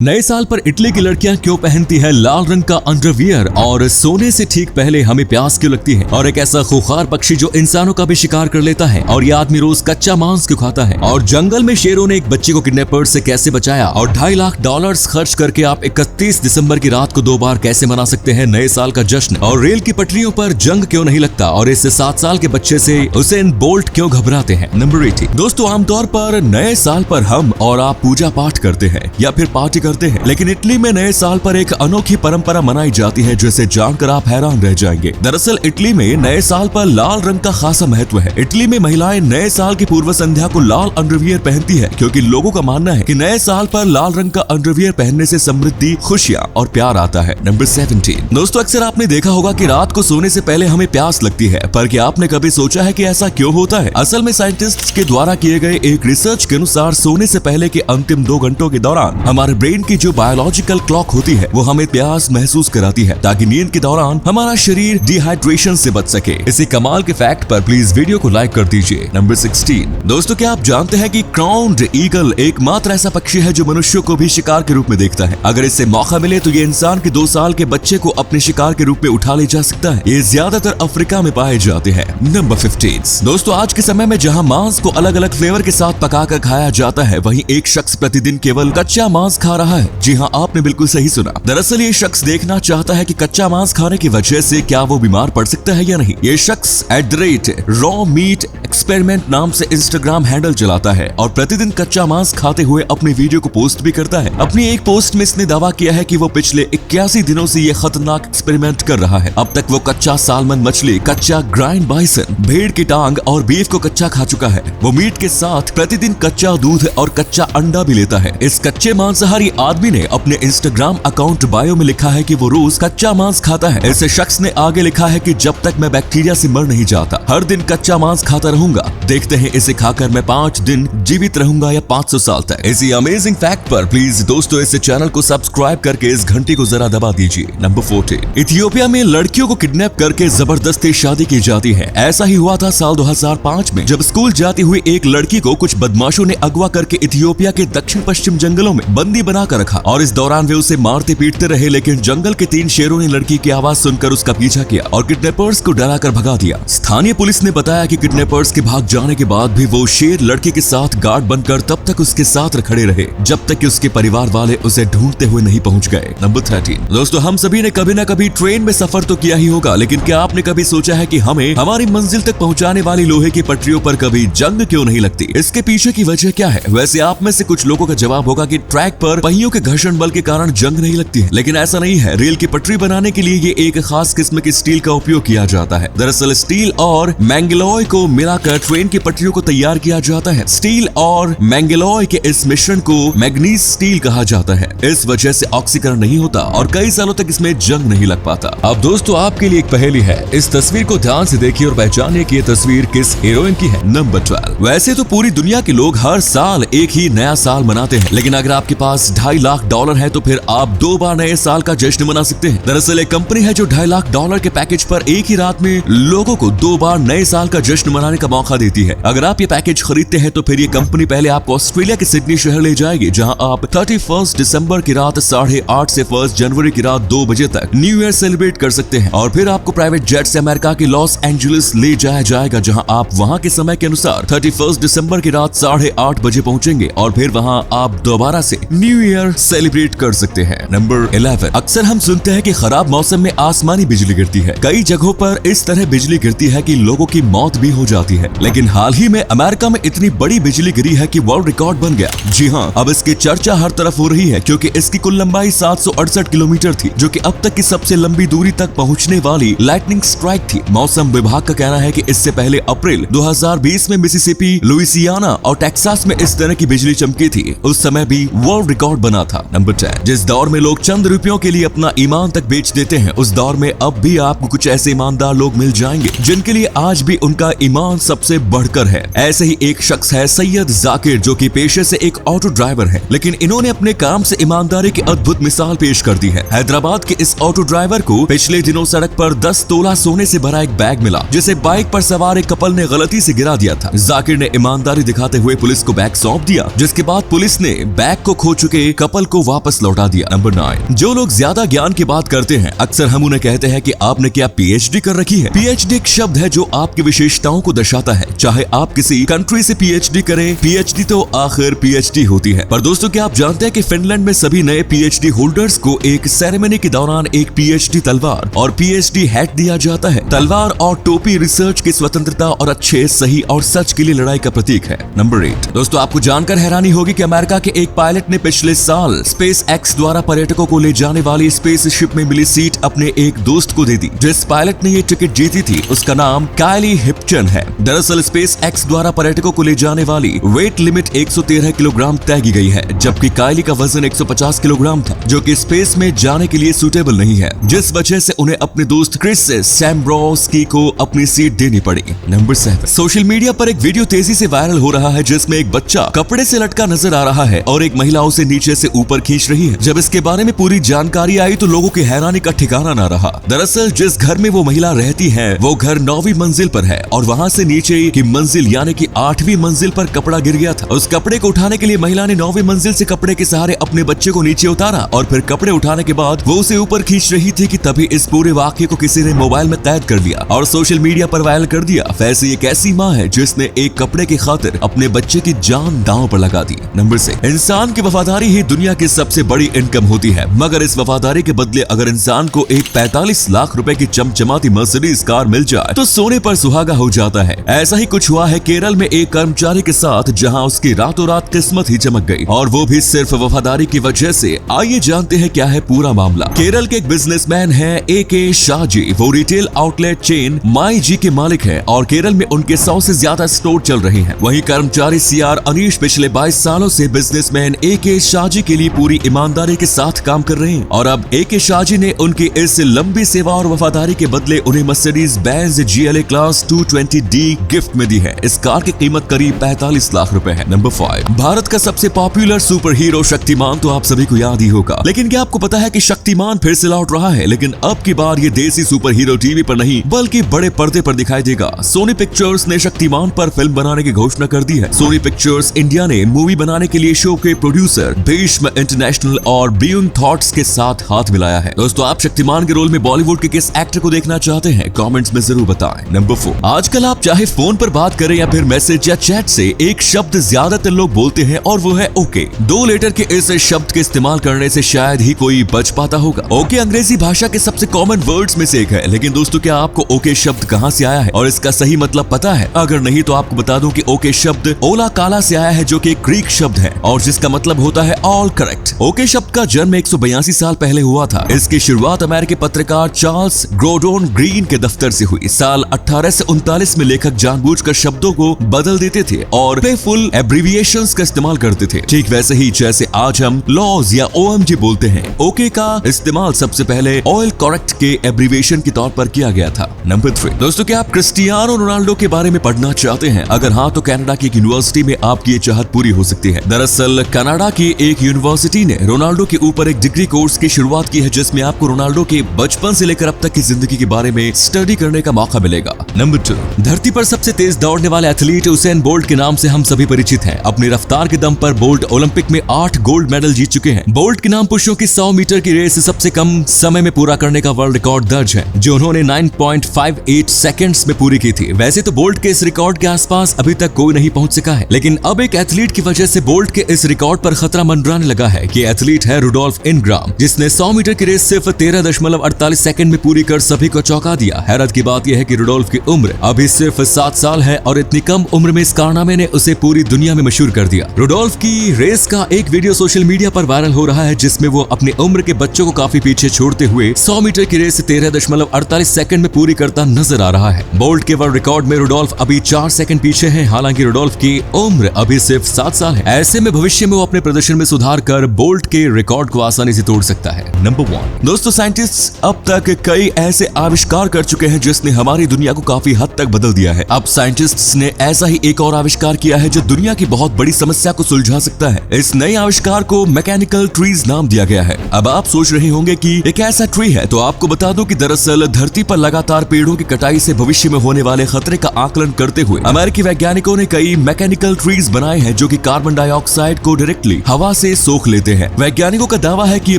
नए साल पर इटली की लड़कियां क्यों पहनती है लाल रंग का अंडरवियर और सोने से ठीक पहले हमें प्यास क्यों लगती है और एक ऐसा खूंखार पक्षी जो इंसानों का भी शिकार कर लेता है और ये आदमी रोज कच्चा मांस क्यों खाता है और जंगल में शेरों ने एक बच्चे को किडनैपर्स से कैसे बचाया और $2.5 लाख खर्च करके आप 31 दिसंबर की रात को 2 बार कैसे मना सकते हैं नए साल का जश्न और रेल की पटरियों पर जंग क्यों नहीं लगता और इससे 7 साल के बच्चे से उसेन बोल्ट क्यों घबराते हैं। नंबर 80 दोस्तों, आमतौर पर नए साल पर हम और आप पूजा पाठ करते हैं या फिर पार्टी करते हैं, लेकिन इटली में नए साल पर एक अनोखी परंपरा मनाई जाती है जिसे जानकर आप हैरान रह जाएंगे। दरअसल इटली में नए साल पर लाल रंग का खासा महत्व है। इटली में महिलाएं नए साल की पूर्व संध्या को लाल अंडरवियर पहनती है क्योंकि लोगों का मानना है कि नए साल पर लाल रंग का अंडरवियर पहनने से समृद्धि, खुशियां और प्यार आता है। नंबर 17 दोस्तों, अक्सर आपने देखा होगा कि रात को सोने से पहले हमें प्यास लगती है, पर क्या आपने कभी सोचा है कि ऐसा क्यों होता है? असल में साइंटिस्ट्स के द्वारा किए गए एक रिसर्च के अनुसार सोने से पहले के अंतिम 2 घंटों के दौरान हमारे ब्रेन की जो बायोलॉजिकल क्लॉक होती है वो हमें प्यास महसूस कराती है ताकि नींद के दौरान हमारा शरीर डिहाइड्रेशन से बच सके। इसी कमाल के फैक्ट पर प्लीज वीडियो को लाइक कर दीजिए। नंबर 16 दोस्तों, क्या आप जानते हैं कि क्राउन्ड ईगल एकमात्र ऐसा पक्षी है जो मनुष्यों को भी शिकार के रूप में देखता है। अगर इससे मौका मिले तो ये इंसान के 2 साल के बच्चे को अपने शिकार के रूप में उठा ले जा सकता है। ये ज्यादातर अफ्रीका में पाए जाते हैं। नंबर 15 दोस्तों, आज के समय में जहाँ मांस को अलग अलग फ्लेवर के साथ पकाकर खाया जाता है, वहीं एक शख्स प्रतिदिन केवल कच्चा मांस खा रहा है। जी हाँ, आपने बिल्कुल सही सुना। दरअसल ये शख्स देखना चाहता है कि कच्चा मांस खाने की वजह से क्या वो बीमार पड़ सकता है या नहीं। ये शख्स @raw meat experiment नाम से इंस्टाग्राम हैंडल चलाता है और प्रतिदिन कच्चा मांस खाते हुए अपने वीडियो को पोस्ट भी करता है। अपनी एक पोस्ट में इसने दावा किया है कि वो पिछले 81 दिनों से ये खतरनाक एक्सपेरिमेंट कर रहा है। अब तक वो कच्चा सालमन मछली, कच्चा ग्राइंड बाइसन, भेड़ की टांग और बीफ को कच्चा खा चुका है। वो मीट के साथ प्रतिदिन कच्चा दूध और कच्चा अंडा भी लेता है। इस कच्चे मांसाहारी आदमी ने अपने इंस्टाग्राम अकाउंट बायो में लिखा है कि वो रोज कच्चा मांस खाता है। ऐसे शख्स ने आगे लिखा है कि जब तक मैं बैक्टीरिया से मर नहीं जाता, हर दिन कच्चा मांस खाता रहूंगा। देखते हैं इसे खाकर मैं 5 दिन जीवित रहूंगा या 500 साल तक। इसी अमेजिंग फैक्ट पर प्लीज दोस्तों इस चैनल को सब्सक्राइब करके इस घंटी को जरा दबा दीजिए। नंबर 14 इथियोपिया में लड़कियों को किडनैप करके जबरदस्ती शादी की जाती है। ऐसा ही हुआ था साल 2005 में, जब स्कूल जाती हुई एक लड़की को कुछ बदमाशों ने अगवा करके इथियोपिया के दक्षिण पश्चिम जंगलों में बंदी बनाकर रखा और इस दौरान वे उसे मारते पीटते रहे, लेकिन जंगल के 3 शेरों ने लड़की की आवाज सुनकर उसका पीछा किया और किडनैपर्स को डराकर भगा दिया। स्थानीय पुलिस ने बताया कि किडनैपर्स के भाग जाने के बाद भी वो शेर लड़की के साथ गार्ड बनकर तब तक उसके साथ खड़े रहे जब तक कि उसके परिवार वाले उसे ढूंढते हुए नहीं पहुंच गए। नंबर 13 दोस्तों, हम सभी ने कभी न कभी ट्रेन में सफर तो किया ही होगा, लेकिन क्या आपने कभी सोचा है कि हमें हमारी मंजिल तक पहुंचाने वाली लोहे की पटरियों पर कभी जंग क्यों नहीं लगती? इसके पीछे की वजह क्या है? वैसे आप में से कुछ लोगों का जवाब होगा कि ट्रैक पर पहियों के घर्षण बल के कारण जंग नहीं लगती है, लेकिन ऐसा नहीं है। रेल की पटरी बनाने के लिए ये एक खास किस्म की स्टील का उपयोग किया जाता है। दरअसल स्टील और मैंगलोय को मिलाकर ट्रेन की पटरियों को तैयार किया जाता है। स्टील और मैंगलोय के इस मिश्रण को मैग्नीज स्टील कहा जाता है। इस वजह से ऑक्सीकरण नहीं होता और कई सालों तक इसमें जंग नहीं लग पाता। अब दोस्तों आपके लिए एक पहेली है, इस तस्वीर को ध्यान से देखिए और पहचानिए कि ये तस्वीर किस हीरोइन की है। नंबर 12 वैसे तो पूरी दुनिया के लोग हर साल एक ही नया साल मनाते हैं, लेकिन अगर आपके पास $2.5 लाख है तो फिर आप 2 बार नए साल का जश्न मना सकते हैं। दरअसल एक कंपनी है जो $2.5 लाख के पैकेज पर एक ही रात में लोगों को 2 बार नए साल का जश्न मनाने का मौका देती है। अगर आप ये पैकेज खरीदते हैं तो फिर ये कंपनी पहले आपको ऑस्ट्रेलिया के सिडनी शहर ले जाएगी, जहां आप 31 दिसंबर की रात 8:30 से 1 जनवरी की रात 2 बजे तक न्यू ईयर सेलिब्रेट कर सकते हैं और फिर आपको प्राइवेट जेट से अमेरिका के लॉस एंजलिस ले जाया जाएगा, जहां आप वहां के समय के अनुसार 31 दिसंबर की रात 8:30 बजे पहुंचेंगे और फिर वहां आप दोबारा से न्यू ईयर सेलिब्रेट कर सकते हैं। नंबर 11 अक्सर हम सुनते हैं कि खराब मौसम में आसमानी बिजली गिरती है। कई जगहों पर इस तरह बिजली गिरती है कि लोगों की मौत भी हो जाती है, लेकिन हाल ही में अमेरिका में इतनी बड़ी बिजली गिरी है कि वर्ल्ड रिकॉर्ड बन गया। जी हाँ, अब इसकी चर्चा हर तरफ हो रही है क्योंकि इसकी कुल लंबाई 768 किलोमीटर थी, जो कि अब तक की सबसे लंबी दूरी तक पहुंचने वाली लाइटनिंग स्ट्राइक थी। मौसम विभाग का कहना है कि इससे पहले अप्रैल 2020 में मिसिसिपी, लुइसियाना और टेक्सास में इस तरह की बिजली चमकी थी। उस समय भी वर्ल्ड रिकॉर्ड बना था। नंबर 10 जिस दौर में लोग चंद रुपयों के लिए अपना ईमान तक बेच देते हैं, उस दौर में अब भी आपको कुछ ऐसे ईमानदार लोग मिल जाएंगे जिनके लिए आज भी उनका ईमान सबसे बढ़कर है। ऐसे ही एक शख्स है सैयद जाकिर, जो कि पेशे से एक ऑटो ड्राइवर है, लेकिन इन्होंने अपने काम से ईमानदारी की अद्भुत मिसाल पेश कर दी है। हैदराबाद के इस ऑटो ड्राइवर को पिछले दिनों सड़क पर 10 तोला सोने से भरा एक बैग मिला, जिसे बाइक पर सवार एक कपल ने गलती से गिरा दिया था। जाकिर ने ईमानदारी दिखाते हुए पुलिस को बैग सौंप दिया, जिसके बाद पुलिस ने बैग को खो चुके के कपल को वापस लौटा दिया। नंबर 9, जो लोग ज्यादा ज्ञान की बात करते हैं अक्सर हम उन्हें कहते हैं कि आपने क्या पीएचडी कर रखी है। पीएचडी एक शब्द है जो आपकी विशेषताओं को दर्शाता है। चाहे आप किसी कंट्री से पीएचडी करें, पीएचडी तो आखिर पीएचडी होती है। पर दोस्तों, क्या आप जानते हैं कि फिनलैंड में सभी नए पीएचडी होल्डर्स को एक सेरेमनी के दौरान एक पीएचडी तलवार और पीएचडी हैट दिया जाता है। तलवार और टोपी रिसर्च की स्वतंत्रता और अच्छे, सही और सच के लिए लड़ाई का प्रतीक है। नंबर 8, दोस्तों आपको जानकर हैरानी होगी कि अमेरिका के एक पायलट ने पिछले साल स्पेस एक्स द्वारा पर्यटकों को ले जाने वाली स्पेसशिप में मिली सीट अपने एक दोस्त को दे दी। जिस पायलट ने ये टिकट जीती थी उसका नाम कायली हिप्टन है। दरअसल स्पेस एक्स द्वारा पर्यटकों को ले जाने वाली वेट लिमिट 113 किलोग्राम तय की गई है, जबकि कायली का वजन 150 किलोग्राम था, जो कि स्पेस में जाने के लिए सूटेबल नहीं है, जिस वजह से उन्हें अपने दोस्त क्रिस सैम्ब्रोस्की को अपनी सीट देनी पड़ी। नंबर 7, सोशल मीडिया पर एक वीडियो तेजी से वायरल हो रहा है जिसमें एक बच्चा कपड़े से लटका नजर आ रहा है और एक महिला उसे नीचे से ऊपर खींच रही है। जब इसके बारे में पूरी जानकारी आई तो लोगों की हैरानी का ठिकाना न रहा। दरअसल जिस घर में वो महिला रहती है वो घर 9वीं मंजिल पर है और वहाँ से नीचे की मंजिल यानी कि 8वीं मंजिल पर कपड़ा गिर गया था। उस कपड़े को उठाने के लिए महिला ने 9वीं मंजिल से कपड़े के सहारे अपने बच्चे को नीचे उतारा और फिर कपड़े उठाने के बाद वो उसे ऊपर खींच रही थी कि तभी इस पूरे वाक्य को किसी ने मोबाइल में कैद कर लिया और सोशल मीडिया पर वायरल कर दिया। वैसे एक ऐसी माँ है जिसने एक कपड़े की खातिर अपने बच्चे की जान दांव पर लगा दी। नंबर 6, इंसान की वफादारी ही दुनिया की सबसे बड़ी इनकम होती है, मगर इस वफादारी के बदले अगर इंसान को एक 45 लाख रुपए की चमचमाती मर्सिडीज कार मिल जाए तो सोने पर सुहागा हो जाता है। ऐसा ही कुछ हुआ है केरल में एक कर्मचारी के साथ, जहां उसकी रातों रात किस्मत ही चमक गई और वो भी सिर्फ वफादारी की वजह से। आइए जानते हैं क्या है पूरा मामला। केरल के एक बिजनेसमैन है AK शाहजी। वो रिटेल आउटलेट चेन माई जी के मालिक है और केरल में उनके 100 से ज्यादा स्टोर चल रहे हैं। वहीं कर्मचारी CR अनीश पिछले 22 सालों से बिजनेसमैन AK शाहजी के लिए पूरी ईमानदारी के साथ काम कर रहे हैं और अब AK शाहजी ने उनकी इस लंबी सेवा और वफादारी के बदले उन्हें Mercedes Benz GLA class 220D gift में दी है। इस कार की कीमत करीब 45 लाख रुपए है। नंबर 5, भारत का सबसे पॉपुलर सुपर हीरो शक्तिमान तो आप सभी को याद ही होगा, लेकिन क्या आपको पता है कि शक्तिमान फिर से लौट रहा है, लेकिन अब की बार ये देसी सुपर हीरो टीवी पर नहीं बल्कि बड़े पर्दे पर दिखाई देगा। सोनी पिक्चर्स ने शक्तिमान पर फिल्म बनाने की घोषणा कर दी है। सोनी पिक्चर्स इंडिया ने मूवी बनाने के लिए शो के प्रोड्यूसर भीष्म इंटरनेशनल और ब्यून थॉट्स के साथ हाथ मिलाया है। दोस्तों आप शक्तिमान के रोल में बॉलीवुड के किस एक्टर को देखना चाहते हैं कमेंट्स में जरूर बताएं। नंबर 4, आजकल आप चाहे फोन पर बात करें या फिर मैसेज या चैट से एक शब्द ज्यादातर लोग बोलते हैं और वो है ओके। 2 लेटर के इस शब्द के इस्तेमाल करने से शायद ही कोई बच पाता होगा। ओके अंग्रेजी भाषा के सबसे कॉमन वर्ड्स में से एक है, लेकिन दोस्तों क्या आपको ओके शब्द कहां से आया है और इसका सही मतलब पता है? अगर नहीं तो आपको बता दूं कि ओके शब्द ओला काला से आया है, जो कि एक ग्रीक शब्द है और जिसका मतलब होता है ऑल करेक्ट। ओके शब्द का जन्म 182 साल पहले हुआ था। इसकी शुरुआत अमेरिकी पत्रकार चार्ल्स ग्रोडोन ग्रीन के दफ्तर से हुई। साल 1839 में लेखक जानबूझकर शब्दों को बदल देते थे और प्लेफुल एब्रिविएशंस का इस्तेमाल करते थे। ठीक वैसे ही जैसे आज हम लॉज या OMG बोलते हैं, ओके का इस्तेमाल सबसे पहले ऑयल करेक्ट के एब्रिविएशन के तौर पर किया गया था। नंबर 3, दोस्तों क्या आप क्रिस्टियानो रोनाल्डो के बारे में पढ़ना चाहते हैं? अगर हाँ तो कनाडा की एक यूनिवर्सिटी में आपकी ये चाहत पूरी हो सकती है। दरअसल कनाडा की एक यूनिवर्सिटी ने रोनाल्डो के ऊपर एक डिग्री कोर्स की शुरुआत की है, जिसमें आपको रोनाल्डो के बचपन से लेकर अब तक की जिंदगी के बारे में स्टडी करने का मौका मिलेगा। नंबर 2, धरती पर सबसे तेज दौड़ने वाले एथलीट उसेन बोल्ट के नाम से हम सभी परिचित हैं। अपनी रफ्तार के दम पर बोल्ट ओलंपिक में 8 गोल्ड मेडल जीत चुके हैं। बोल्ट के नाम पुरुषों की 100 मीटर की रेस सबसे कम समय में पूरा करने का वर्ल्ड रिकॉर्ड दर्ज है, जो उन्होंने 9.58 सेकंड्स में पूरी की थी। वैसे तो बोल्ट के इस रिकॉर्ड के आसपास अभी तक कोई नहीं पहुंच सका है, लेकिन अब एक एथलीट की वजह से बोल्ट के इस रिकॉर्ड पर खतरा मंडराने लगा है। कि एथलीट है रुडोल्फ इनग्राम, जिसने 100 मीटर की रेस सिर्फ 13.48 सेकंड में पूरी कर सभी को चौंका दिया। हैरत की बात यह है कि रुडोल्फ की उम्र अभी सिर्फ 7 साल है और इतनी कम उम्र में इस कारनामे ने उसे पूरी दुनिया में मशहूर कर दिया। रुडोल्फ की रेस का एक वीडियो सोशल मीडिया पर वायरल हो रहा है, जिसमें वो अपनी उम्र के बच्चों को काफी पीछे छोड़ते हुए 100 मीटर की रेस 13.48 सेकंड में पूरी करता नजर आ रहा है। बोल्ट के वर्ल्ड रिकॉर्ड में रुडोल्फ अभी 4 सेकंड पीछे है। हालांकि रुडोल्फ की उम्र अभी सिर्फ 7 साल है। ऐसे में भविष्य में वो अपने प्रदर्शन में सुधार कर बोल्ट के रिकॉर्ड को आसानी से तोड़ सकता है। नंबर 1, दोस्तों साइंटिस्ट अब तक कई ऐसे आविष्कार कर चुके हैं जिसने हमारी दुनिया को काफी हद तक बदल दिया है। अब साइंटिस्ट्स ने ऐसा ही एक और आविष्कार किया है जो दुनिया की बहुत बड़ी समस्या को सुलझा सकता है। इस नए आविष्कार को मैकेनिकल ट्रीज नाम दिया गया है। अब आप सोच रहे होंगे कि एक ऐसा ट्री है, तो आपको बता दूं कि दरअसल धरती पर लगातार पेड़ों की कटाई से भविष्य में होने वाले खतरे का आकलन करते हुए अमेरिकी वैज्ञानिकों ने कई मैकेनिकल ट्रीज बनाए हैं जो कि कार्बन डाइऑक्साइड को डायरेक्टली हवा से सोख लेते हैं। वैज्ञानिकों का दावा है कि ये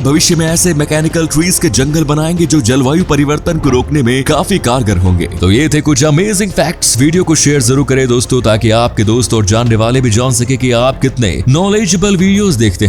भविष्य में ऐसे मैकेनिकल ट्रीज के जंगल बनाएंगे जो जलवायु परिवर्तन को रोकने में काफी कारगर होंगे। तो ये थे कुछ अमेजिंग फैक्ट्स। वीडियो को शेयर जरूर करें दोस्तों, ताकि आपके दोस्त और जानने वाले भी जान सके कि आप कितने नॉलेजेबल वीडियोस देखते हैं।